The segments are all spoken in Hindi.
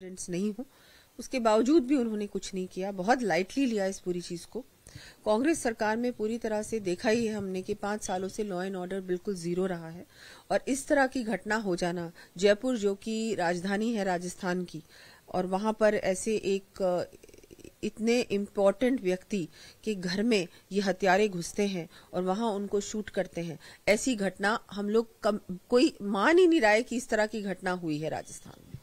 कॉन्फिडेंस नहीं हूं, उसके बावजूद भी उन्होंने कुछ नहीं किया, बहुत लाइटली लिया इस पूरी चीज को। कांग्रेस सरकार में पूरी तरह से देखा ही है हमने कि 5 सालों से लॉ एंड ऑर्डर बिल्कुल जीरो रहा है और इस तरह की घटना हो जाना, जयपुर जो कि राजधानी है राजस्थान की, और वहां पर ऐसे एक इतने इम्पोर्टेंट व्यक्ति के घर में ये हत्यारे घुसते हैं और वहां उनको शूट करते हैं, ऐसी घटना हम लोग कोई मान ही नहीं रहा है कि इस तरह की घटना हुई है राजस्थान में।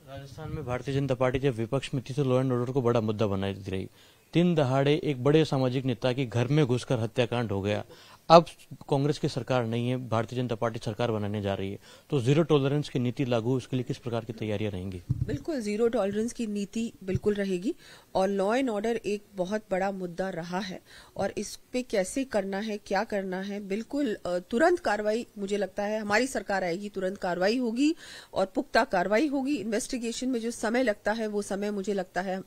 राजस्थान में भारतीय जनता पार्टी जब विपक्ष में थी तो लॉ एंड ऑर्डर को बड़ा मुद्दा बनाती रही। दिन दहाड़े एक बड़े सामाजिक नेता के घर में घुसकर हत्याकांड हो गया। अब कांग्रेस की सरकार नहीं है, भारतीय जनता पार्टी सरकार बनाने जा रही है, तो जीरो टॉलरेंस की नीति लागू, उसके लिए किस प्रकार की तैयारियां रहेंगी? बिल्कुल जीरो टॉलरेंस की नीति बिल्कुल रहेगी और लॉ एंड ऑर्डर एक बहुत बड़ा मुद्दा रहा है और इस पे कैसे करना है, क्या करना है, बिल्कुल तुरंत कार्रवाई, मुझे लगता है हमारी सरकार आएगी, तुरंत कार्रवाई होगी और पुख्ता कार्रवाई होगी। इन्वेस्टिगेशन में जो समय लगता है वो समय मुझे लगता है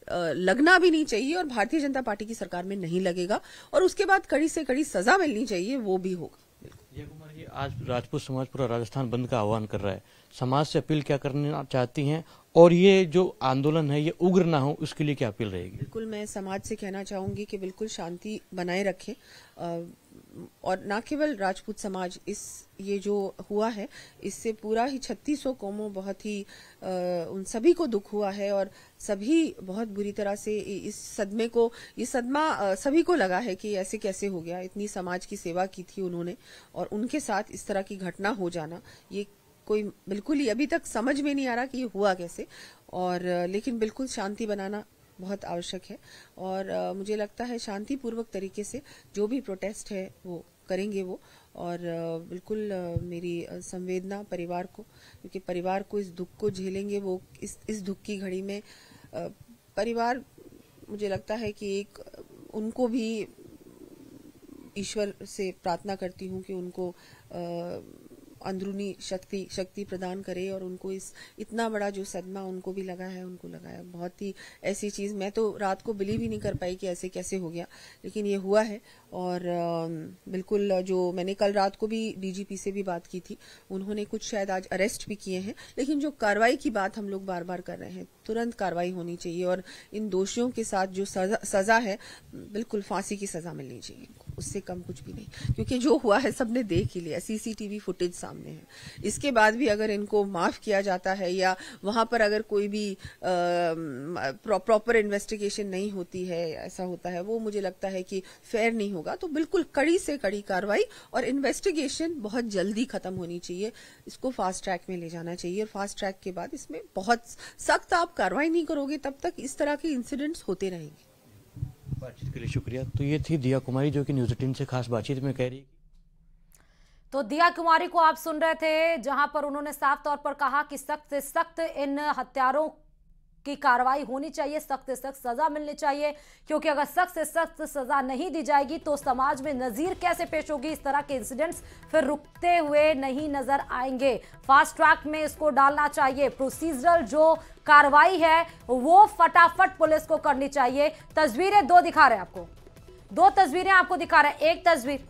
लगना भी नहीं चाहिए और भारतीय जनता पार्टी की सरकार में नहीं लगेगा और उसके बाद कड़ी से कड़ी सजा मिलनी चाहिए, वो भी होगा। जय कुमार जी, आज राजपूत समाज पूरा राजस्थान बंद का आह्वान कर रहा है, समाज से अपील क्या करना चाहती हैं और ये जो आंदोलन है ये उग्र ना हो, उसके लिए क्या अपील रहेगी? बिल्कुल मैं समाज से कहना चाहूंगी कि बिल्कुल शांति बनाए रखें और न केवल राजपूत समाज, ये जो हुआ है इससे पूरा ही 3600 कौमों बहुत ही उन सभी को दुख हुआ है और सभी बहुत बुरी तरह से ये सदमा सभी को लगा है कि ऐसे कैसे हो गया। इतनी समाज की सेवा की थी उन्होंने और उनके साथ इस तरह की घटना हो जाना, ये कोई बिल्कुल ही अभी तक समझ में नहीं आ रहा कि ये हुआ कैसे। और लेकिन बिल्कुल शांति बनाना बहुत आवश्यक है और मुझे लगता है शांतिपूर्वक तरीके से जो भी प्रोटेस्ट है वो करेंगे वो। और बिल्कुल मेरी संवेदना परिवार को, क्योंकि परिवार को इस दुख को झेलेंगे वो, इस दुख की घड़ी में परिवार, मुझे लगता है कि एक उनको भी ईश्वर से प्रार्थना करती हूँ कि उनको अंदरूनी शक्ति प्रदान करे और उनको इतना बड़ा जो सदमा उनको भी लगा है, उनको लगा है बहुत ही ऐसी चीज, मैं तो रात को बिलीव ही नहीं कर पाई कि ऐसे कैसे हो गया, लेकिन ये हुआ है। और बिल्कुल जो मैंने कल रात को भी डीजीपी से भी बात की थी, उन्होंने कुछ शायद आज अरेस्ट भी किए हैं, लेकिन जो कार्रवाई की बात हम लोग बार बार कर रहे हैं, तुरंत कार्रवाई होनी चाहिए और इन दोषियों के साथ जो सजा है बिल्कुल फांसी की सजा मिलनी चाहिए, उससे कम कुछ भी नहीं, क्योंकि जो हुआ है सबने देख ही लिया, सीसीटीवी फुटेज सामने है। इसके बाद भी अगर इनको माफ किया जाता है या वहां पर अगर कोई भी प्रॉपर इन्वेस्टिगेशन नहीं होती है, ऐसा होता है, वो मुझे लगता है कि फेयर नहीं होगा। तो बिल्कुल कड़ी से कड़ी कार्रवाई और इन्वेस्टिगेशन बहुत जल्दी खत्म होनी चाहिए, इसको फास्ट ट्रैक में ले जाना चाहिए और फास्ट ट्रैक के बाद इसमें बहुत सख्त आप कार्रवाई नहीं करोगे तब तक इस तरह के इंसिडेंट्स होते रहेंगे। बातचीत के लिए शुक्रिया। तो ये थी दिया कुमारी जो कि न्यूज 18 से खास बातचीत में कह रही। तो दिया कुमारी को आप सुन रहे थे, जहां पर उन्होंने साफ तौर पर कहा कि सख्त से सख्त इन हत्यारों की कार्रवाई होनी चाहिए, सख्त से सख्त सजा मिलनी चाहिए, क्योंकि अगर सख्त से सख्त सजा नहीं दी जाएगी तो समाज में नजीर कैसे पेश होगी, इस तरह के इंसिडेंट्स फिर रुकते हुए नहीं नजर आएंगे। फास्ट ट्रैक में इसको डालना चाहिए, प्रोसीजरल जो कार्रवाई है वो फटाफट पुलिस को करनी चाहिए। तस्वीरें दो दिखा रहे हैं आपको, दो तस्वीरें आपको दिखा रहे हैं। एक तस्वीर